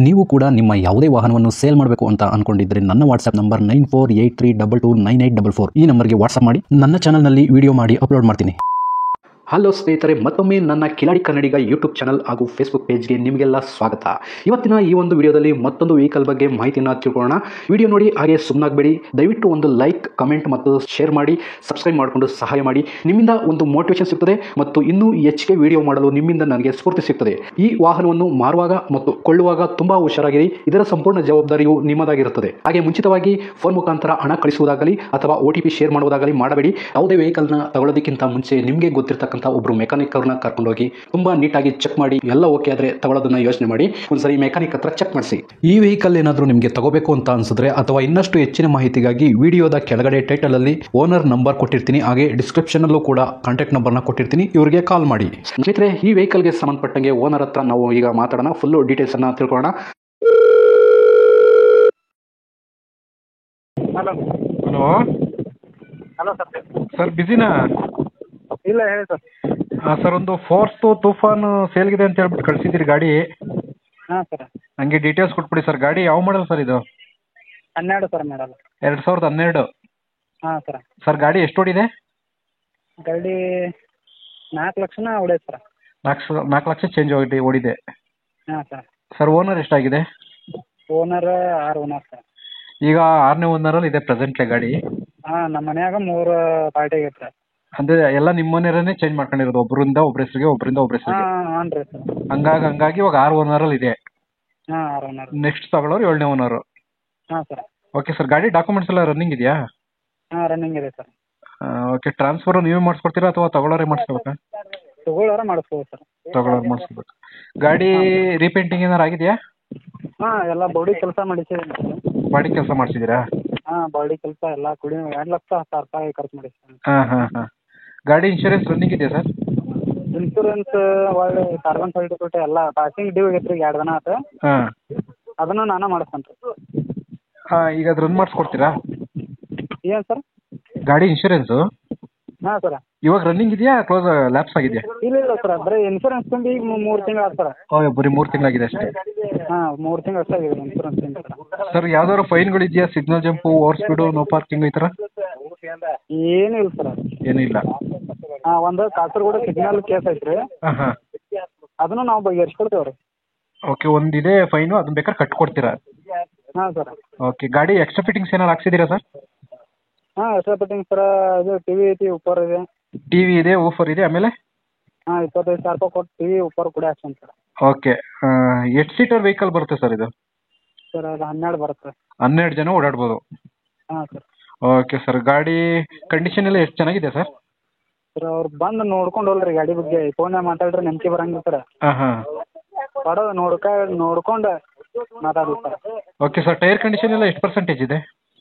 ನೀವು ಕೂಡ ನಿಮ್ಮ ಯಾವುದೇ ವಾಹನವನ್ನು ಸೇಲ್ ಮಾಡಬೇಕು ಅಂತ ಅನ್ಕೊಂಡಿದ್ರೆ ನನ್ನ ವಾಟ್ಸ್ಆಪ್ ನಂಬರ್ 9483229844 ಈ ನಂಬರ್ಗೆ ವಾಟ್ಸ್ಆಪ್ ಮಾಡಿ. ನನ್ನ ಚಾನಲ್ನಲ್ಲಿ ವಿಡಿಯೋ ಮಾಡಿ ಅಪ್ಲೋಡ್ ಮಾಡ್ತೀನಿ. ಹಲೋ ಸ್ನೇಹಿತರೆ, ಮತ್ತೊಮ್ಮೆ ನನ್ನ ಕಿಲಾಡಿ ಕನ್ನಡಿಗ ಯೂಟ್ಯೂಬ್ ಚಾನಲ್ ಹಾಗೂ ಫೇಸ್ಬುಕ್ ಪೇಜ್ಗೆ ನಿಮಗೆಲ್ಲ ಸ್ವಾಗತ. ಇವತ್ತಿನ ಈ ಒಂದು ವಿಡಿಯೋದಲ್ಲಿ ಮತ್ತೊಂದು ವೆಹಿಕಲ್ ಬಗ್ಗೆ ಮಾಹಿತಿಯನ್ನು ತಿಳ್ಕೊಳ್ಳೋಣ. ವಿಡಿಯೋ ನೋಡಿ ಹಾಗೆ ಸುಮ್ಮನಾಗಬೇಡಿ. ದಯವಿಟ್ಟು ಒಂದು ಲೈಕ್, ಕಮೆಂಟ್ ಮತ್ತು ಶೇರ್ ಮಾಡಿ, ಸಬ್ಸ್ಕ್ರೈಬ್ ಮಾಡಿಕೊಂಡು ಸಹಾಯ ಮಾಡಿ. ನಿಮ್ಮಿಂದ ಒಂದು ಮೋಟಿವೇಶನ್ ಸಿಗ್ತದೆ ಮತ್ತು ಇನ್ನೂ ಹೆಚ್ಚಿಗೆ ವಿಡಿಯೋ ಮಾಡಲು ನಿಮ್ಮಿಂದ ನನಗೆ ಸ್ಫೂರ್ತಿ ಸಿಗ್ತದೆ. ಈ ವಾಹನವನ್ನು ಮಾರುವಾಗ ಮತ್ತು ಕೊಳ್ಳುವಾಗ ತುಂಬಾ ಹುಷಾರಾಗಿರಿ. ಇದರ ಸಂಪೂರ್ಣ ಜವಾಬ್ದಾರಿಯು ನಿಮ್ಮದಾಗಿರುತ್ತದೆ. ಹಾಗೆ ಮುಂಚಿತವಾಗಿ ಫೋನ್ ಮುಖಾಂತರ ಹಣ ಕಳಿಸುವುದಾಗಲಿ ಅಥವಾ OTP ಶೇರ್ ಮಾಡುವುದಾಗಲಿ ಮಾಡಬೇಡಿ. ಯಾವುದೇ ವೆಹಿಕಲ್ನ ತಗೊಳ್ಳೋದಕ್ಕಿಂತ ಮುಂಚೆ ನಿಮಗೆ ಗೊತ್ತಿರತಕ್ಕಂಥ ಒಬ್ರು ಮೆಕ್ಯಾನಿಕ್ ಅವ್ರನ್ನ ಕರ್ಕೊಂಡೋಗಿ ತುಂಬಾ ನೀಟಾಗಿ ಚೆಕ್ ಮಾಡಿ, ಎಲ್ಲ ಓಕೆ ಆದ್ರೆ ತಗೊಳ್ಳೋದನ್ನ ಯೋಚನೆ ಮಾಡಿ. ಒಂದ್ಸರಿ ಮೆಕ್ಯಾನಿಕ್ ಹತ್ರ ಚೆಕ್ ಮಾಡಿಸಿ. ಈ ವೆಹಿಕಲ್ ಏನಾದರೂ ನಿಮಗೆ ತಗೋಬೇಕು ಅಂತ ಅನ್ಸಿದ್ರೆ ಅಥವಾ ಇನ್ನಷ್ಟು ಹೆಚ್ಚಿನ ಮಾಹಿತಿಗಾಗಿ ವಿಡಿಯೋದ ಕೆಳಗಡೆ ಟೈಟಲ್ ಅಲ್ಲಿ ಓನರ್ ನಂಬರ್ ಕೊಟ್ಟಿರ್ತೀನಿ, ಹಾಗೆ ಡಿಸ್ಕ್ರಿಪ್ಷನ್ ಅಲ್ಲೂ ಕೂಡ ಕಾಂಟ್ಯಾಕ್ಟ್ ನಂಬರ್ನ ಕೊಟ್ಟಿರ್ತೀನಿ, ಇವರಿಗೆ ಕಾಲ್ ಮಾಡಿ. ಸ್ನೇಹಿತರೆ, ಈ ವೆಹಿಕಲ್ಗೆ ಸಂಬಂಧಪಟ್ಟಂಗೆ ಓನರ್ ಹತ್ರ ನಾವು ಈಗ ಮಾತಾಡೋಣ. ಫುಲ್ ಡೀಟೇಲ್ಸ್ ಅನ್ನ ತಿಳ್ಕೊಳ್ಳೋಣ. Hello hello hello sir. Sir ಬಿಸಿನಾ? ಇಲ್ಲ ಹೇಳಿ ಸರ್. ಸರ್, ಒಂದು ಫೋರ್ಸ್ ತೂಫಾನ್ ಸೇಲ್ಗಿದೆ ಅಂತ ಹೇಳ್ಬಿಟ್ಟು ಕಳಿಸಿದ್ದೀರಿ ಗಾಡಿ. ಹಾಂ ಸರ್. ನನಗೆ ಡೀಟೇಲ್ಸ್ ಕೊಟ್ಬಿಡಿ ಸರ್. ಗಾಡಿ ಯಾವ ಮಾಡಲ್ ಸರ್ ಇದು? 12 ಸರ್ ಮಾಡಲ್ಲ. 2012. ಹಾಂ ಸರ್. ಸರ್, ಗಾಡಿ ಎಷ್ಟು ಓಡಿದೆ? ಗಾಡಿ 4 ಲಕ್ಷನ ಹೊಡೆಯುತ್ತೆ ಸರ್. 4 ಲಕ್ಷ ಚೇಂಜ್ ಓಡಿದೆ. ಹಾಂ ಸರ್. ಸರ್, ಓನರ್ ಎಷ್ಟಾಗಿದೆ? Owner 6 owner sir. ಈಗ 6ನೇ ಓನರಲ್ಲಿ ಇದೆ ಪ್ರೆಸೆಂಟ್ಲಿ ಗಾಡಿ. ಹಾಂ, ನಮ್ಮ ಮನ್ಯಾಗ 3 ಪಾರ್ಟಿ ಆಗೈತೆ ಸರ್. ಅಂದರೆ ಎಲ್ಲ ನಿಮ್ಮ ಮನೆಯವರನ್ನೇ ಚೇಂಜ್ ಮಾಡ್ಕೊಂಡಿರೋದು, ಒಬ್ಬರಿಂದ ಒಬ್ಬರ ಹೆಸರಿಗೆ, ಒಬ್ಬರಿಂದ ಒಬ್ಬರ ಹೆಸರಿಗೆ. ಹಾಂ ಹಾಂ ರೀ ಸರ್. ಹಂಗಾಗಿ ಇವಾಗ 6 ಓನರಲ್ಲಿ ಇದೆ. ಹಾಂ 6 ಓನರ್. ನೆಕ್ಸ್ಟ್ ತಗೊಳ್ಳೋರು 7ನೇ ಓನರು. ಹಾಂ ಸರ್. ಓಕೆ ಸರ್, ಗಾಡಿ ಡಾಕ್ಯುಮೆಂಟ್ಸ್ ಎಲ್ಲ ರನ್ನಿಂಗ್ ಇದೆಯಾ? ಹಾಂ ರನ್ನಿಂಗ್ ಇದೆ ಸರ್. ಓಕೆ, ಟ್ರಾನ್ಸ್ಫರ್ ನೀವೇ ಮಾಡಿಸ್ಕೊಡ್ತೀರಾ ಅಥವಾ ತಗೊಳ್ಳೋರೇ ಮಾಡಿಸ್ಕೋಬೇಕಾ? ತಗೊಳ್ಳೋರ ಮಾಡಿಸ್ಬೋದು ಸರ್. ತಗೊಳ್ಳೋರು ಮಾಡಿಸ್ಕೋಬೇಕು. ಗಾಡಿ ರೀಪೇಂಟಿಂಗ್ ಏನಾರು ಆಗಿದೆಯಾ? ಹಾಂ, ಎಲ್ಲ ಬಾಡಿ ಕೆಲಸ ಮಾಡಿಸಿದ್ದೀನಿ ಸರ್. ಬಾಡಿ ಕೆಲಸ ಮಾಡಿಸಿದ್ದೀರಾ? ಹಾಂ, ಬಾಡಿ ಕೆಲಸ ಎಲ್ಲ ಕೂಡಿ 2,10,000 ಖರ್ಚು ಮಾಡಿಸ್ತೀನಿ. ಹಾಂ. ಗಾಡಿ ಇನ್ಶೂರೆನ್ಸ್ ರನ್ನಿಂಗ್ ಇದೆಯಾ ಸರ್? ಇನ್ಶೂರೆನ್ಸ್ ಒಳ್ಳೆ ಕಾರ್ಬನ್ ಸರ್ಟಿಫಿಕೇಟ್ ಎಲ್ಲ ಪಾಸಿಂಗ್ ಡ್ಯೂ ಆಗೈತೆ ರೀ, 2 ದಿನ ಆಯ್ತು. ಹಾಂ. ಅದನ್ನು ನಾನು ಮಾಡಿಸ್ತೇನೆ ರೀ. ಈಗ ಅದು ರನ್ ಮಾಡಿಸ್ಕೊಡ್ತೀರಾ? ಏನು ಸರ್? ಗಾಡಿ ಇನ್ಶೂರೆನ್ಸು ಹಾಂ ಸರ್. ಇವಾಗ ರನ್ನಿಂಗ್ ಇದೆಯಾ, ಕ್ಲೋಸ್ ಲ್ಯಾಪ್ಸ್ ಆಗಿದೆಯಾ? ಇಲ್ಲ ಸರ್, ಬರೀ ಇನ್ಶೂರೆನ್ಸ್ ತುಂಬಿ ಈಗ 3 ತಿಂಗಳು ಆಯ್ತು ಸರ್. ಬರೀ 3 ತಿಂಗಳಾಗಿದೆ ಅಷ್ಟೇ? ಹಾಂ, 3 ತಿಂಗಳು ಅಷ್ಟೇ ಆಗಿದೆ ಇನ್ಶೂರೆನ್ಸ್ ತುಂಬ ಸರ್. ಸರ್, ಯಾವ್ದಾದ್ರು ಫೈನ್ಗಳು ಇದೆಯಾ? Signal jump, over speed, no parking ಈ ಥರ ಏನೂ ಇಲ್ಲ ಸರ್. ಏನೂ ಇಲ್ಲ? ಹಾಂ, ಒಂದು ಕಾಸರಗೋಡು ಸಿಗ್ನಲ್ ಕೇಸ್ ಐತೆ ರೀ. ಹಾಂ. ಅದನ್ನು ನಾವು ಬಗೆಹರಿಸ್ಕೊಡ್ತೇವೆ ರೀ. ಓಕೆ, ಒಂದಿದೆ ಫೈನು, ಅದನ್ನ ಬೇಕಾದ್ರೆ ಕಟ್ಕೊಡ್ತೀರಾ? ಹಾಂ ಸರ್. ಓಕೆ, ಗಾಡಿ ಎಕ್ಸ್ಟ್ರಾ ಫಿಟ್ಟಿಂಗ್ಸ್ ಏನಾರು ಹಾಕ್ಸಿದ್ದೀರಾ ಸರ್? ಹಾಂ, ಎಕ್ಸ್ಟ್ರಾ ಫಿಟ್ಟಿಂಗ್ ಸರ್. ಇದು TV ಐತಿ, ಉಪ್ಪರ್ ಇದೆ. TV ಇದೆ, ಊಫರ್ ಇದೆ, ಆಮೇಲೆ? ಹಾಂ, 25,000 ರೂಪಾಯಿ ಕೊಟ್ಟು TV ಉಪ್ಪರ್ ಕೂಡ ಹಾಕ್ಸೋಣ ಸರ್. ಓಕೆ, ಎಷ್ಟು ಸೀಟರ್ ವೆಹಿಕಲ್ ಬರುತ್ತೆ ಸರ್ ಇದು? ಸರ್, ಅದು 12 ಬರುತ್ತೆ. 12 ಜನ ಓಡಾಡ್ಬೋದು? ಹಾಂ ಸರ್. ಓಕೆ ಸರ್, ಗಾಡಿ ಕಂಡೀಷನ್ ಎಲ್ಲ ಎಷ್ಟು ಚೆನ್ನಾಗಿದೆ ಸರ್? ಸರ್, ಅವ್ರು ಬಂದು ನೋಡ್ಕೊಂಡು ಹೋಗ್ರಿ ಗಾಡಿ ಬಗ್ಗೆ. ಫೋನ್ಯಾಗ ಮಾತಾಡ್ರೆ ನಂಬಿಕೆ ಬರಂಗಿಲ್ಲ ಸರ್. ಹಾಂ. ಬಡವ ನೋಡ್ಕೊಂಡು ಮಾತಾಡಿ sir. Okay sir, tyre condition ಎಲ್ಲ ಎಷ್ಟು ಪರ್ಸೆಂಟೇಜ್ ಇದೆ?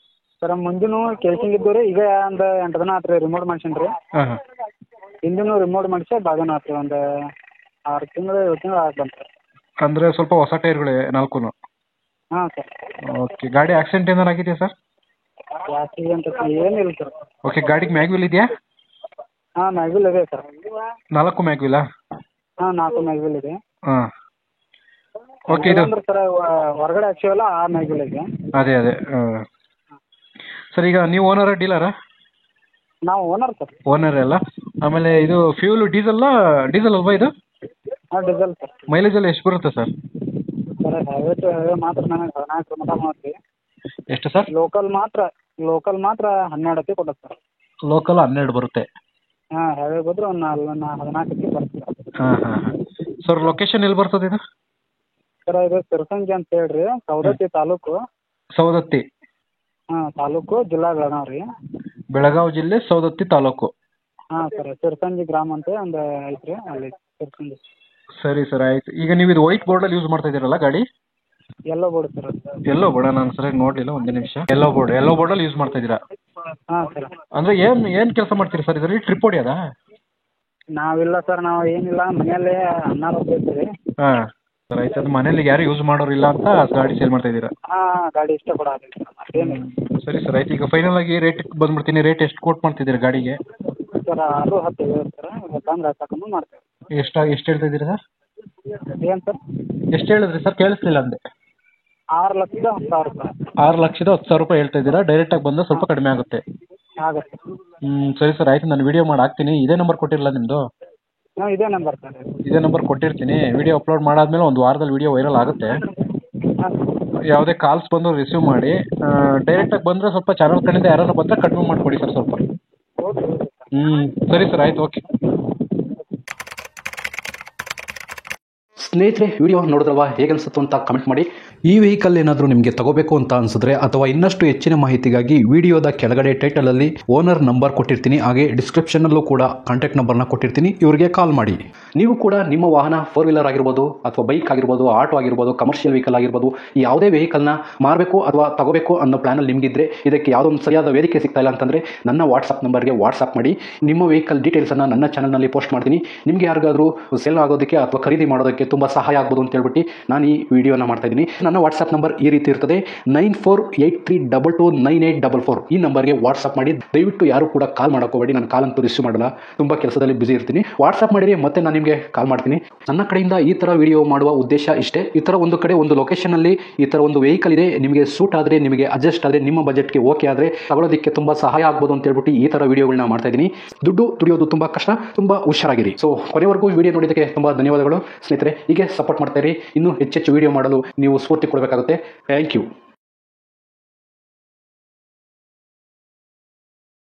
ಸರ್, ಮುಂದಿನ ಕೇಸಿಂಗ್ ಇದ್ದು ರೀ. ಈಗ ಒಂದು 8 ದಿನ ಆಯ್ತು ರೀ ರಿಮೋಟ್ ಮಾಡ್ಸೀನಿ ರೀ. ಹಾಂ. ಹಿಂದಿನೂ ರಿಮೋಟ್ ಮಾಡಿಸಿ ಬಾಗಿನ ಆಯ್ತು ರೀ. ಒಂದು 6 ತಿಂಗಳು 7 ತಿಂಗಳು ಆಗಿ ಬಂತು ಸರ್. ಅಂದರೆ ಸ್ವಲ್ಪ ಹೊಸ ಟೈರ್ಗಳೇ 4? ಹಾಂ ಸರ್. ಓಕೆ, ಗಾಡಿ ಆಕ್ಸಿಡೆಂಟ್ ಏನಾರು ಆಗಿದೆಯಾ ಸರ್? ಆಕ್ಸಿಡೆಂಟ್ ಏನಿಲ್ಲ ಸರ್. ಓಕೆ, ಗಾಡಿಗೆ ಮ್ಯಾಗ್ವಿಲ್ ಇದೆಯಾ? ಹಾಂ, ಮ್ಯಾಗ್ವಿಲ್ ಇದೆ ಸರ್. 4 ಮ್ಯಾಗ್ವಿಲ್ಲಾ? ಹಾಂ, 4 ಮ್ಯಾಗ್ವಿಲ್ ಇದೆ. ಹಾಂ. ಓಕೆ, ಇದು ಅಂದ್ರೆ ಸರ್ ಹೊರಗಡೆ ಹಾಕ್ಸಿವಲ್ಲ, ಆ ಮ್ಯಾಗ್ವಿಲ್ ಇದೆ. ಅದೇ ಸರ್, ಈಗ ನೀವು ಓನರಾ ಡೀಲರಾ? ನಾವು ಓನರ್ ಸರ್. ಓನರ್ ಅಲ್ಲ. ಆಮೇಲೆ ಇದು ಫ್ಯೂಲ್ ಡೀಸೆಲ್ ಅಲ್ವಾ ಇದು? ಹಾಂ, ಡೀಸೆಲ್ ಸರ್. ಮೈಲೇಜ್ ಎಲ್ಲ ಎಷ್ಟು ಬರುತ್ತೆ ಸರ್? ಸರ್, ಹೈವೇ ಮಾತ್ರ ನನಗೆ 14 ಮಟ ಮಾಡ್ತೀವಿ. ಎಷ್ಟು ಸರ್? ಲೋಕಲ್ ಮಾತ್ರ 12 ಕೊಡುತ್ತೆ ಸರ್. ಲೋಕಲ್ 12 ಬರುತ್ತೆ? ಹಾಂ, ಹೈವೇ ಬಂದ್ರೆ ಒಂದು 14 ಬರುತ್ತೆ. ಹಾಂ. ಸರ್, ಲೊಕೇಶನ್ ಎಲ್ಲಿ ಬರ್ತದೆ ಇದು? ಸರ್, ಇದು ಸಿರಸಂಗಿ ಅಂತ ಹೇಳ್ರಿ, ಸವದತ್ತಿ ತಾಲೂಕು. ಸವದತ್ತಿ? ಹಾಂ, ತಾಲೂಕು, ಜಿಲ್ಲಾ ಬೆಳಗಾವಿ ರೀ. ಬೆಳಗಾವಿ ಜಿಲ್ಲೆ, ಸವದತ್ತಿ ತಾಲೂಕು? ಹಾಂ ಸರ್, ಸಿರಸಂಗಿ ಗ್ರಾಮ ಅಂತ ಒಂದು ಐತೆ ರೀ, ಅಲ್ಲಿ ಸಿರಸಂಗಿ. ಸರಿ ಸರ್, ಆಯ್ತು. ಈಗ ನೀವು ಇದು ವೈಟ್ ಬೋರ್ಡಲ್ಲಿ ಯೂಸ್ ಮಾಡ್ತಾ ಇದ್ದೀರಲ್ಲ ಗಾಡಿ? ಎಲ್ಲೋ ಬೋರ್ಡ್ ಸರ್. ಎಲ್ಲೋ ಬೋರ್ಡ? ನಾನು ಸರಿಯಾಗಿ ನೋಡಲಿಲ್ಲ, ಒಂದು ನಿಮಿಷ. ಎಲ್ಲೋ ಬೋರ್ಡಲ್ಲಿ ಯೂಸ್ ಮಾಡ್ತಾ ಇದ್ದೀರಾ? ಹಾಂ ಸರ್. ಅಂದರೆ ಏನು ಕೆಲಸ ಮಾಡ್ತೀರಿ ಸರ್ ಇದರಲ್ಲಿ? ಟ್ರಿಪ್ ಹೊಡಿಯೋದಾ? ನಾವಿಲ್ಲ ಸರ್, ನಾವು ಏನಿಲ್ಲ, ಮನೆಯಲ್ಲೇ ಅನ್ನ ಹೋಗ್ತೀವಿ. ಹಾಂ ಸರ್, ಆಯ್ತು. ಅದು ಮನೇಲಿ ಯಾರು ಯೂಸ್ ಮಾಡೋರಿಲ್ಲ ಅಂತ ಗಾಡಿ ಸೇಲ್ ಮಾಡ್ತಾ ಇದ್ದೀರಾ? ಹಾಂ, ಗಾಡಿ ಇಷ್ಟಪಡೋದಿಲ್ಲ ಸರ್, ಮತ್ತೇನಿಲ್ಲ. ಸರಿ ಸರ್, ಆಯ್ತು. ಈಗ ಫೈನಲ್ ಆಗಿ ರೇಟ್ ಬಂದ್ಬಿಡ್ತೀನಿ. ರೇಟ್ ಎಷ್ಟು ಕೋಟ್ ಮಾಡ್ತಿದ್ದೀರಾ ಗಾಡಿಗೆ? Sir, 6-10 sir. ಬಂದ್ರೆ ತಗೊಂಡು ಮಾಡ್ತೇವೆ. ಎಷ್ಟು ಹೇಳ್ತಾ ಇದ್ದೀರಾ ಸರ್? ಏನು ಸರ್? ಎಷ್ಟು ಹೇಳಿದ್ರಿ ಸರ್? ಕೇಳಿಸ್ಲಿಲ್ಲ ಅಂದೆ. 6,10,000 ರೂಪಾಯಿ 6,10,000 ರೂಪಾಯಿ ಹೇಳ್ತಾ ಇದ್ದೀರಾ. ಡೈರೆಕ್ಟಾಗಿ ಬಂದರೆ ಸ್ವಲ್ಪ ಕಡಿಮೆ ಆಗುತ್ತೆ. ಆಗುತ್ತೆ. ಸರಿ ಸರ್, ಆಯಿತು. ನಾನು ವಿಡಿಯೋ ಮಾಡಿ ಹಾಕ್ತೀನಿ. ಇದೇ ನಂಬರ್ ಕೊಟ್ಟಿರಲ್ಲ ನಿಮ್ಮದು? ಹಾಂ, ಇದೇ ನಂಬರ್ ಸರ್. ಇದೇ ನಂಬರ್ ಕೊಟ್ಟಿರ್ತೀನಿ. ವಿಡಿಯೋ ಅಪ್ಲೋಡ್ ಮಾಡಾದ್ಮೇಲೆ ಒಂದು ವಾರದಲ್ಲಿ ವಿಡಿಯೋ ವೈರಲ್ ಆಗುತ್ತೆ. ಹಾಂ ಯಾವುದೇ ಕಾಲ್ಸ್ ಬಂದು ರಿಸೀವ್ ಮಾಡಿ. ಡೈರೆಕ್ಟಾಗಿ ಬಂದರೆ ಸ್ವಲ್ಪ ಚಾನಲ್ ಕಡೆಯಿಂದ ಯಾರನ್ನ ಬಂದರೆ ಕಡಿಮೆ ಮಾಡಿಕೊಡಿ ಸರ್ ಸ್ವಲ್ಪ. Okay okay sir. ಸರಿ ಸರ್, ಆಯಿತು, ಓಕೆ. ಸ್ನೇಹಿತರೆ, ವಿಡಿಯೋ ನೋಡಿದ್ರಲ್ವಾ, ಹೇಗೆ ಅನಿಸುತ್ತೋ ಅಂತ ಕಮೆಂಟ್ ಮಾಡಿ. ಈ ವೆಹಿಕಲ್ ಏನಾದರೂ ನಿಮಗೆ ತಗೋಬೇಕು ಅಂತ ಅನಿಸಿದ್ರೆ ಅಥವಾ ಇನ್ನಷ್ಟು ಹೆಚ್ಚಿನ ಮಾಹಿತಿಗಾಗಿ ವಿಡಿಯೋದ ಕೆಳಗಡೆ ಟೈಟಲಲ್ಲಿ ಓನರ್ ನಂಬರ್ ಕೊಟ್ಟಿರ್ತೀನಿ, ಹಾಗೆ ಡಿಸ್ಕ್ರಿಪ್ಷನಲ್ಲೂ ಕೂಡ ಕಾಂಟ್ಯಾಕ್ಟ್ ನಂಬರ್ನ ಕೊಟ್ಟಿರ್ತೀನಿ. ಇವರಿಗೆ ಕಾಲ್ ಮಾಡಿ. ನೀವು ಕೂಡ ನಿಮ್ಮ ವಾಹನ 4 ವೀಲರ್ ಆಗಿರ್ಬೋದು ಅಥವಾ ಬೈಕ್ ಆಗಿರ್ಬೋದು, ಆಟೋ ಆಗಿರ್ಬೋದು, ಕಮರ್ಷಿಯಲ್ ವೆಹಿಕಲ್ ಆಗಿರ್ಬೋದು, ಯಾವುದೇ ವೆಹಿಕಲ್ನ ಮಾರಬೇಕು ಅಥವಾ ತಗೋಬೇಕು ಅನ್ನೋ ಪ್ಲಾನಲ್ಲಿ ನಿಮಗಿದ್ರೆ, ಇದಕ್ಕೆ ಯಾವುದೋ ಒಂದು ಸರಿಯಾದ ವೇದಿಕೆ ಸಿಗ್ತಾ ಇಲ್ಲ ಅಂತಂದರೆ ನನ್ನ ವಾಟ್ಸಪ್ ನಂಬರ್ಗೆ ವಾಟ್ಸಪ್ ಮಾಡಿ. ನಿಮ್ಮ ವೆಹಿಕಲ್ ಡೀಟೇಲ್ಸನ್ನು ನನ್ನ ಚಾನಲ್ನಲ್ಲಿ ಪೋಸ್ಟ್ ಮಾಡ್ತೀನಿ. ನಿಮಗೆ ಯಾರಿಗಾದರೂ ಸೇಲ್ ಆಗೋದಕ್ಕೆ ಅಥವಾ ಖರೀದಿ ಮಾಡೋದಕ್ಕೆ ತುಂಬ ಸಹಾಯ ಆಗ್ಬೋದು ಅಂತ ಹೇಳ್ಬಿಟ್ಟು ನಾನು ಈ ವಿಡಿಯೋನ ಮಾಡ್ತಾ ಇದ್ದೀನಿ. ನನ್ನ ವಾಟ್ಸಪ್ ನಂಬರ್ ಈ ರೀತಿ ಇರ್ತದೆ, 9483229844. ಈ ನಂಬರ್ಗೆ ವಾಟ್ಸಪ್ ಮಾಡಿ. ದಯವಿಟ್ಟು ಯಾರು ಕೂಡ ಕಾಲ್ ಮಾಡೋಕೋಬೇಡಿ. ನಾನು ಕಾಲ್ ಅಂತೂ ರಿಸೀವ್ ಮಾಡಲ್ಲ, ತುಂಬ ಕೆಲಸದಲ್ಲಿ ಬಿಸಿ ಇರ್ತೀನಿ. ವಾಟ್ಸಪ್ ಮಾಡಿರಿ, ಮತ್ತೆ ನಾನು ನಿಮಗೆ ಕಾಲ್ ಮಾಡ್ತೀನಿ. ನನ್ನ ಕಡೆಯಿಂದ ಈ ಥರ ವಿಡಿಯೋ ಮಾಡುವ ಉದ್ದೇಶ ಇಷ್ಟೇ. ಈ ಥರ ಒಂದು ಕಡೆ ಒಂದು ಲೊಕೇಶನಲ್ಲಿ ಈ ಥರ ಒಂದು ವೆಹಿಕಲ್ ಇದೆ, ನಿಮಗೆ ಸೂಟ್ ಆದರೆ, ನಿಮಗೆ ಅಡ್ಜಸ್ಟ್ ಆದರೆ, ನಿಮ್ಮ ಬಜೆಟ್ಗೆ ಓಕೆ ಆದರೆ ತಗೊಳ್ಳೋದಕ್ಕೆ ತುಂಬ ಸಹಾಯ ಆಗ್ಬೋದು ಅಂತ ಹೇಳ್ಬಿಟ್ಟು ಈ ಥರ ವಿಡಿಯೋಗಳನ್ನ ಮಾಡ್ತಾ ಇದ್ದೀನಿ. ದುಡ್ಡು ದುಡಿಯೋದು ತುಂಬ ಕಷ್ಟ, ತುಂಬ ಹುಷಾರಾಗಿರಿ. ಸೊ ಕೊನೆವರೆಗೂ ವಿಡಿಯೋ ನೋಡಿದ್ದಕ್ಕೆ ತುಂಬ ಧನ್ಯವಾದಗಳು ಸ್ನೇಹಿತರೆ. ಹೀಗೆ ಸಪೋರ್ಟ್ ಮಾಡ್ತಾ ಇರಿ. ಇನ್ನೂ ಹೆಚ್ಚೆಚ್ಚು ವಿಡಿಯೋ ಮಾಡಲು ನೀವು ಸ್ಫೂರ್ತಿ ಕೊಡಬೇಕಾಗುತ್ತೆ. Thank you.